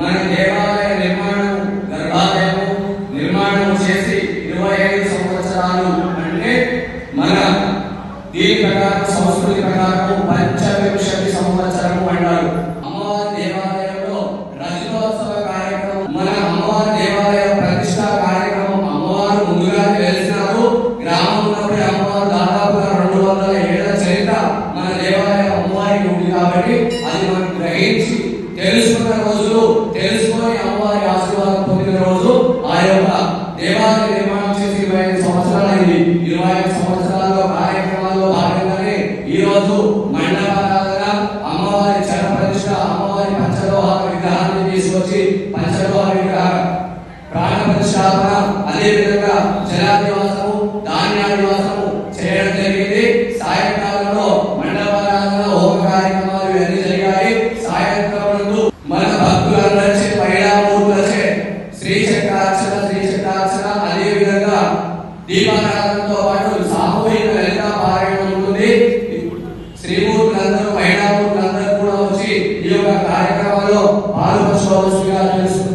మన దేవాలయ నిర్మాణం గర్భాలయం నిర్మాణం చేసి 25 సంవత్సరాలు అంటే మన దీని ప్రకారం సంస్కృతి ప్రకారం పంచవింశతి సంవత్సరము అంటారు. అమ్మవారి దేవాలయంలో రజతోత్సవ కార్యక్రమం, మన అమ్మవారి దేవాలయ ప్రతిష్ఠా కార్యక్రమం అమ్మవారు ముందుగా తెలిసినారు. గ్రామం ఉన్నప్పుడు అమ్మవారు దాదాపుగా 200 ఏళ్ల చరిత్ర మన దేవాలయం అమ్మవారికి ఉంది కాబట్టి అది మనం గ్రహించి తెలుసుకున్న రోజులు, తెలుసుకొని అమ్మవారి ఆశీర్వాదం పొందిన రోజు ఆ యొక్క దేవాలయ నిర్మాణం చేసి 25 సంవత్సరాలు అయింది. 25 సంవత్సరాల్లో కార్యక్రమాల్లో భాగంగానే ఈ రోజు మండపారాధన, అమ్మవారి చర ప్రతిష్ఠ, అమ్మవారి పంచలోహాల విగ్రహాన్ని తీసుకొచ్చి పంచలోహ విగ్రహ ప్రాణ ప్రతిష్టాపన, అదే విధంగా జలాదివాసము, ధాన్యాదివాసము చేయడం జరిగింది. సాయంకాలంలో మండపారాధన, హోమ కార్యక్రమాలు ఇవన్నీ జరిగాయి. సాయంత్రం నందు మన భక్తులందరిచే పైడామూర్తులచే శ్రీచక్రార్చన, అదే విధంగా దీపారాధనతో పాటు సామూహిక లలిత పారాయణం ఉంటుంది. శ్రీమూర్తులందరూ పైడామూర్తులందరూ కూడా వచ్చి ఈ యొక్క కార్యక్రమంలో పాల్గొనవలసిందిగా తెలుసు.